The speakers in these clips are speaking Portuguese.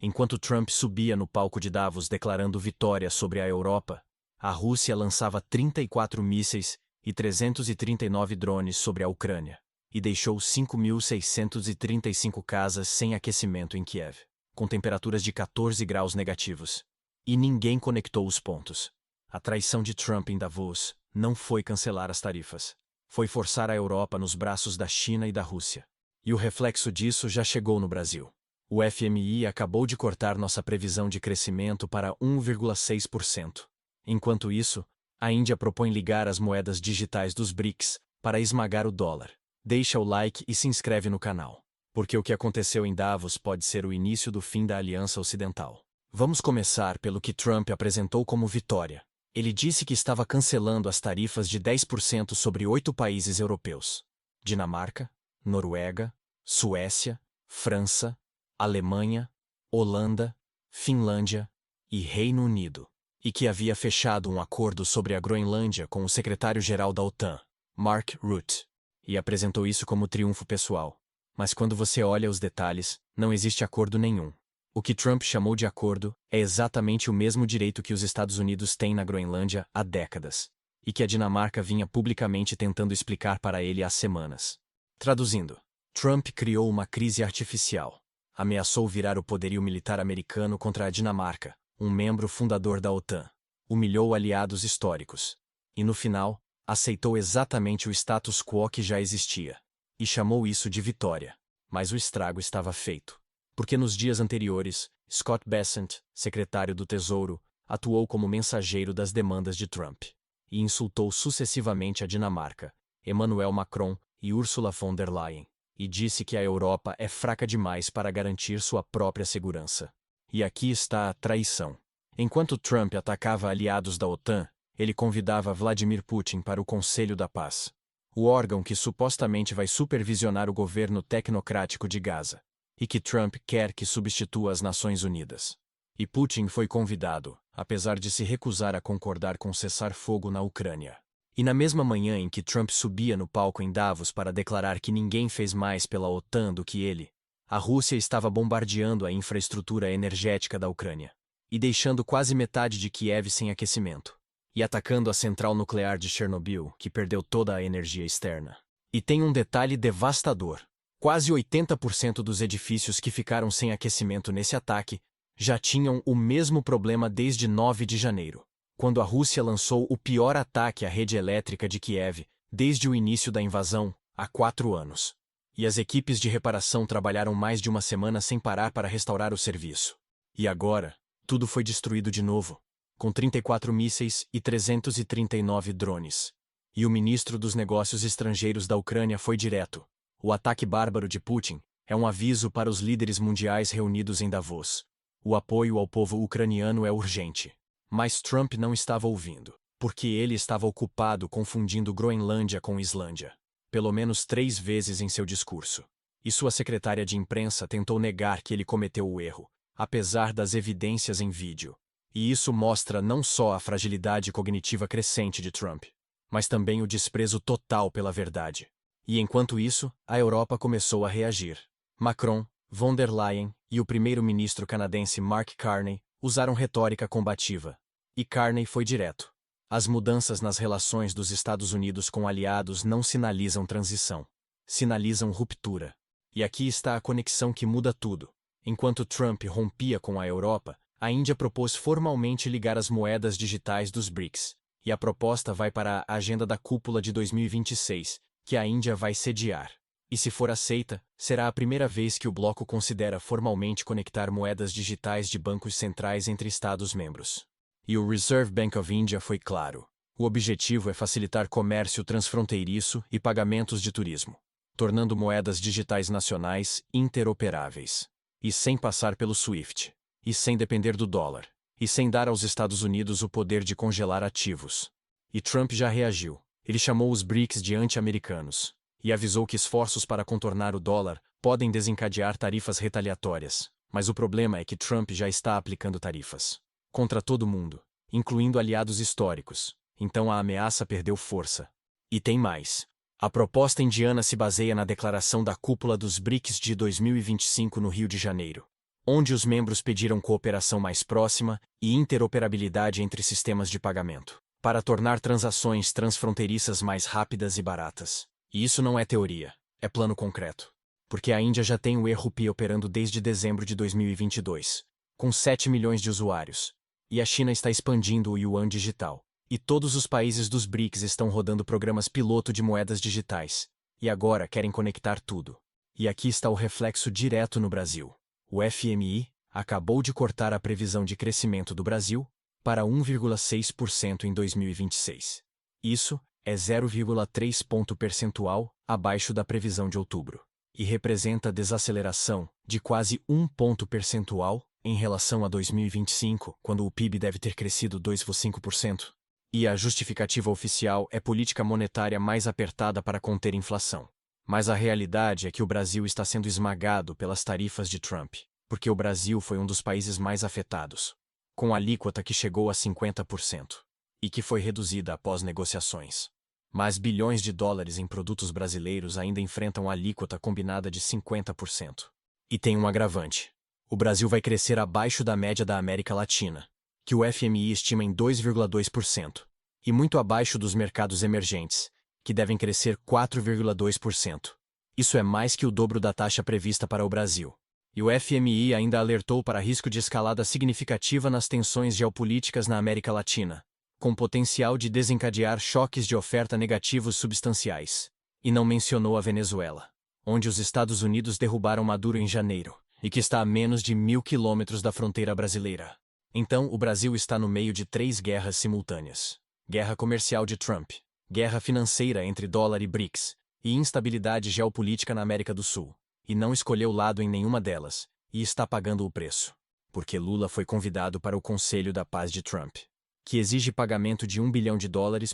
Enquanto Trump subia no palco de Davos declarando vitória sobre a Europa, a Rússia lançava 34 mísseis e 339 drones sobre a Ucrânia, e deixou 5.635 casas sem aquecimento em Kiev, com temperaturas de 14 graus negativos. E ninguém conectou os pontos. A traição de Trump em Davos não foi cancelar as tarifas. Foi forçar a Europa nos braços da China e da Rússia. E o reflexo disso já chegou no Brasil. O FMI acabou de cortar nossa previsão de crescimento para 1,6%. Enquanto isso, a Índia propõe ligar as moedas digitais dos BRICS para esmagar o dólar. Deixa o like e se inscreve no canal, porque o que aconteceu em Davos pode ser o início do fim da Aliança Ocidental. Vamos começar pelo que Trump apresentou como vitória. Ele disse que estava cancelando as tarifas de 10% sobre 8 países europeus: Dinamarca, Noruega, Suécia, França, Alemanha, Holanda, Finlândia e Reino Unido, e que havia fechado um acordo sobre a Groenlândia com o secretário-geral da OTAN, Mark Rutte, e apresentou isso como triunfo pessoal. Mas quando você olha os detalhes, não existe acordo nenhum. O que Trump chamou de acordo é exatamente o mesmo direito que os Estados Unidos têm na Groenlândia há décadas, e que a Dinamarca vinha publicamente tentando explicar para ele há semanas. Traduzindo, Trump criou uma crise artificial. Ameaçou virar o poderio militar americano contra a Dinamarca, um membro fundador da OTAN. Humilhou aliados históricos. E no final, aceitou exatamente o status quo que já existia. E chamou isso de vitória. Mas o estrago estava feito. Porque nos dias anteriores, Scott Bessent, secretário do Tesouro, atuou como mensageiro das demandas de Trump. E insultou sucessivamente a Dinamarca, Emmanuel Macron e Ursula von der Leyen. E disse que a Europa é fraca demais para garantir sua própria segurança. E aqui está a traição. Enquanto Trump atacava aliados da OTAN, ele convidava Vladimir Putin para o Conselho da Paz, o órgão que supostamente vai supervisionar o governo tecnocrático de Gaza, e que Trump quer que substitua as Nações Unidas. E Putin foi convidado, apesar de se recusar a concordar com cessar-fogo na Ucrânia. E na mesma manhã em que Trump subia no palco em Davos para declarar que ninguém fez mais pela OTAN do que ele, a Rússia estava bombardeando a infraestrutura energética da Ucrânia, e deixando quase metade de Kiev sem aquecimento, e atacando a central nuclear de Chernobyl, que perdeu toda a energia externa. E tem um detalhe devastador: quase 80% dos edifícios que ficaram sem aquecimento nesse ataque já tinham o mesmo problema desde 9 de janeiro. Quando a Rússia lançou o pior ataque à rede elétrica de Kiev desde o início da invasão, há 4 anos. E as equipes de reparação trabalharam mais de uma semana sem parar para restaurar o serviço. E agora, tudo foi destruído de novo, com 34 mísseis e 339 drones. E o ministro dos Negócios Estrangeiros da Ucrânia foi direto: o ataque bárbaro de Putin é um aviso para os líderes mundiais reunidos em Davos. O apoio ao povo ucraniano é urgente. Mas Trump não estava ouvindo, porque ele estava ocupado confundindo Groenlândia com Islândia, pelo menos 3 vezes em seu discurso. E sua secretária de imprensa tentou negar que ele cometeu o erro, apesar das evidências em vídeo. E isso mostra não só a fragilidade cognitiva crescente de Trump, mas também o desprezo total pela verdade. E enquanto isso, a Europa começou a reagir. Macron, von der Leyen e o primeiro-ministro canadense Mark Carney usaram retórica combativa. E Carney foi direto: as mudanças nas relações dos Estados Unidos com aliados não sinalizam transição, sinalizam ruptura. E aqui está a conexão que muda tudo. Enquanto Trump rompia com a Europa, a Índia propôs formalmente ligar as moedas digitais dos BRICS, e a proposta vai para a agenda da cúpula de 2026, que a Índia vai sediar. E se for aceita, será a primeira vez que o bloco considera formalmente conectar moedas digitais de bancos centrais entre Estados-membros. E o Reserve Bank of India foi claro: o objetivo é facilitar comércio transfronteiriço e pagamentos de turismo, tornando moedas digitais nacionais interoperáveis. E sem passar pelo SWIFT, e sem depender do dólar, e sem dar aos Estados Unidos o poder de congelar ativos. E Trump já reagiu. Ele chamou os BRICS de anti-americanos, e avisou que esforços para contornar o dólar podem desencadear tarifas retaliatórias. Mas o problema é que Trump já está aplicando tarifas contra todo mundo, incluindo aliados históricos. Então a ameaça perdeu força. E tem mais. A proposta indiana se baseia na declaração da cúpula dos BRICS de 2025 no Rio de Janeiro. onde os membros pediram cooperação mais próxima e interoperabilidade entre sistemas de pagamento, para tornar transações transfronteiriças mais rápidas e baratas. E isso não é teoria, é plano concreto. Porque a Índia já tem o e-Rupee operando desde dezembro de 2022, com 7 milhões de usuários. E a China está expandindo o Yuan digital. E todos os países dos BRICS estão rodando programas piloto de moedas digitais. E agora querem conectar tudo. E aqui está o reflexo direto no Brasil. O FMI acabou de cortar a previsão de crescimento do Brasil para 1,6% em 2026. Isso é 0,3 ponto percentual abaixo da previsão de outubro. E representa desaceleração de quase 1 ponto percentual em relação a 2025, quando o PIB deve ter crescido 2,5%. E a justificativa oficial é política monetária mais apertada para conter inflação. Mas a realidade é que o Brasil está sendo esmagado pelas tarifas de Trump, porque o Brasil foi um dos países mais afetados, com alíquota que chegou a 50%, e que foi reduzida após negociações. Mas bilhões de dólares em produtos brasileiros ainda enfrentam alíquota combinada de 50%. E tem um agravante. O Brasil vai crescer abaixo da média da América Latina, que o FMI estima em 2,2%, e muito abaixo dos mercados emergentes, que devem crescer 4,2%. Isso é mais que o dobro da taxa prevista para o Brasil. E o FMI ainda alertou para risco de escalada significativa nas tensões geopolíticas na América Latina, com potencial de desencadear choques de oferta negativos substanciais. E não mencionou a Venezuela, onde os Estados Unidos derrubaram Maduro em janeiro, e que está a menos de 1.000 quilômetros da fronteira brasileira. Então, o Brasil está no meio de 3 guerras simultâneas. Guerra comercial de Trump, guerra financeira entre dólar e BRICS, e instabilidade geopolítica na América do Sul. E não escolheu lado em nenhuma delas, e está pagando o preço. Porque Lula foi convidado para o Conselho da Paz de Trump, que exige pagamento de $1 bilhão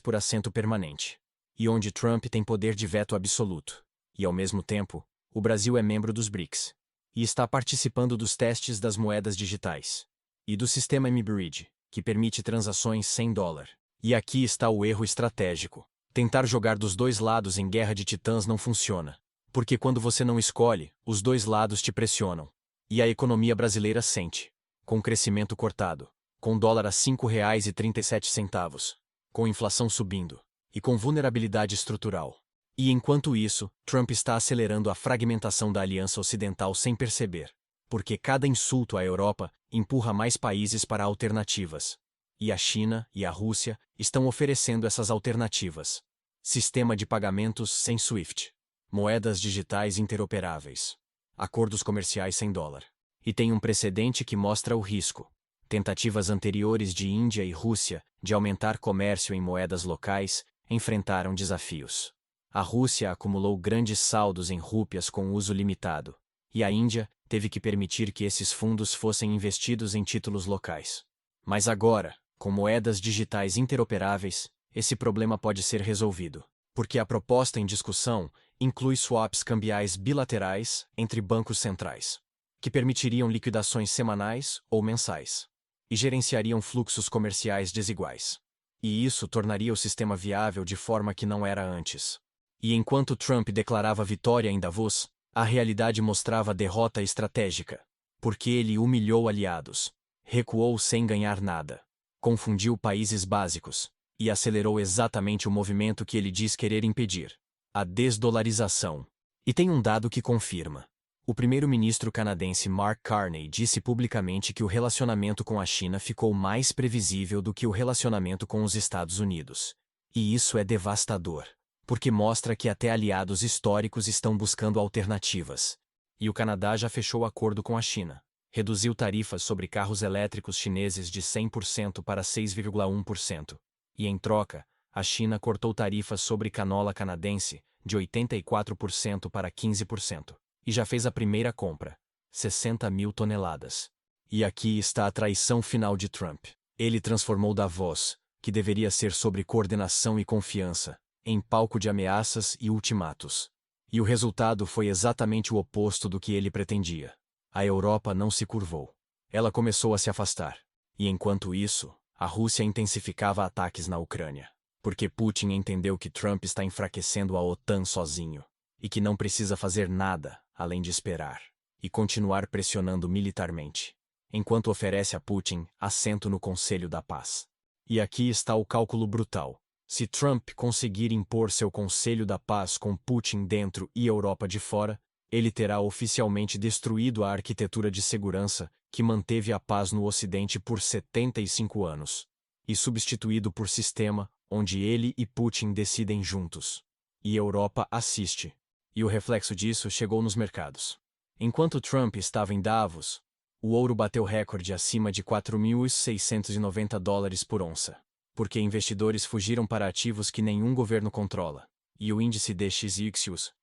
por assento permanente. E onde Trump tem poder de veto absoluto. E ao mesmo tempo, o Brasil é membro dos BRICS. E está participando dos testes das moedas digitais. E do sistema MBridge, que permite transações sem dólar. E aqui está o erro estratégico. Tentar jogar dos dois lados em guerra de titãs não funciona. Porque quando você não escolhe, os dois lados te pressionam. E a economia brasileira sente. Com crescimento cortado. Com dólar a R$ 5,37. Com inflação subindo. E com vulnerabilidade estrutural. E enquanto isso, Trump está acelerando a fragmentação da Aliança Ocidental sem perceber. Porque cada insulto à Europa empurra mais países para alternativas. E a China e a Rússia estão oferecendo essas alternativas. Sistema de pagamentos sem SWIFT. Moedas digitais interoperáveis. Acordos comerciais sem dólar. E tem um precedente que mostra o risco. Tentativas anteriores de Índia e Rússia de aumentar comércio em moedas locais enfrentaram desafios. A Rússia acumulou grandes saldos em rúpias com uso limitado, e a Índia teve que permitir que esses fundos fossem investidos em títulos locais. Mas agora, com moedas digitais interoperáveis, esse problema pode ser resolvido, porque a proposta em discussão inclui swaps cambiais bilaterais entre bancos centrais, que permitiriam liquidações semanais ou mensais, e gerenciariam fluxos comerciais desiguais. E isso tornaria o sistema viável de forma que não era antes. E enquanto Trump declarava vitória em Davos, a realidade mostrava derrota estratégica, porque ele humilhou aliados, recuou sem ganhar nada, confundiu países básicos, e acelerou exatamente o movimento que ele diz querer impedir: a desdolarização. E tem um dado que confirma. O primeiro-ministro canadense Mark Carney disse publicamente que o relacionamento com a China ficou mais previsível do que o relacionamento com os Estados Unidos. E isso é devastador, porque mostra que até aliados históricos estão buscando alternativas. E o Canadá já fechou acordo com a China. Reduziu tarifas sobre carros elétricos chineses de 100% para 6,1%. E em troca, a China cortou tarifas sobre canola canadense de 84% para 15%. E já fez a primeira compra, 60 mil toneladas. E aqui está a traição final de Trump. Ele transformou Davos, que deveria ser sobre coordenação e confiança, em palco de ameaças e ultimatos. E o resultado foi exatamente o oposto do que ele pretendia. A Europa não se curvou. Ela começou a se afastar. E enquanto isso, a Rússia intensificava ataques na Ucrânia. Porque Putin entendeu que Trump está enfraquecendo a OTAN sozinho. E que não precisa fazer nada, além de esperar. e continuar pressionando militarmente, enquanto oferece a Putin assento no Conselho da Paz. E aqui está o cálculo brutal. Se Trump conseguir impor seu Conselho da Paz com Putin dentro e Europa de fora, ele terá oficialmente destruído a arquitetura de segurança que manteve a paz no Ocidente por 75 anos, e substituído por sistema onde ele e Putin decidem juntos. E Europa assiste. E o reflexo disso chegou nos mercados. Enquanto Trump estava em Davos, o ouro bateu recorde acima de $4.690 por onça, porque investidores fugiram para ativos que nenhum governo controla. E o índice DXY,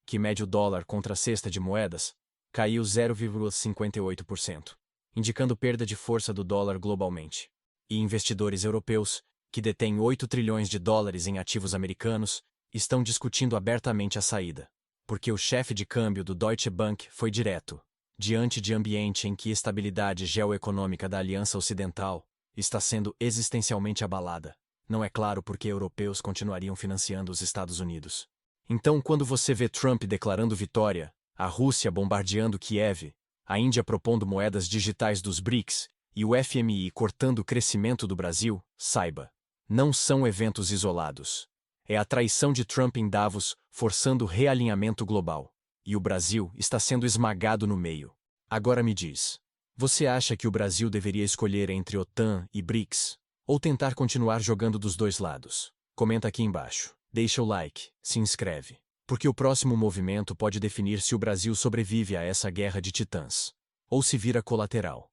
que mede o dólar contra a cesta de moedas, caiu 0,58%, indicando perda de força do dólar globalmente. E investidores europeus, que detêm 8 trilhões de dólares em ativos americanos, estão discutindo abertamente a saída, porque o chefe de câmbio do Deutsche Bank foi direto, diante de ambiente em que a estabilidade geoeconômica da Aliança Ocidental está sendo existencialmente abalada. Não é claro por que europeus continuariam financiando os Estados Unidos. Então, quando você vê Trump declarando vitória, a Rússia bombardeando Kiev, a Índia propondo moedas digitais dos BRICS e o FMI cortando o crescimento do Brasil, saiba, não são eventos isolados. É a traição de Trump em Davos forçando o realinhamento global. E o Brasil está sendo esmagado no meio. Agora me diz, você acha que o Brasil deveria escolher entre OTAN e BRICS? Ou tentar continuar jogando dos dois lados? Comenta aqui embaixo, deixa o like, se inscreve, porque o próximo movimento pode definir se o Brasil sobrevive a essa guerra de titãs, ou se vira colateral.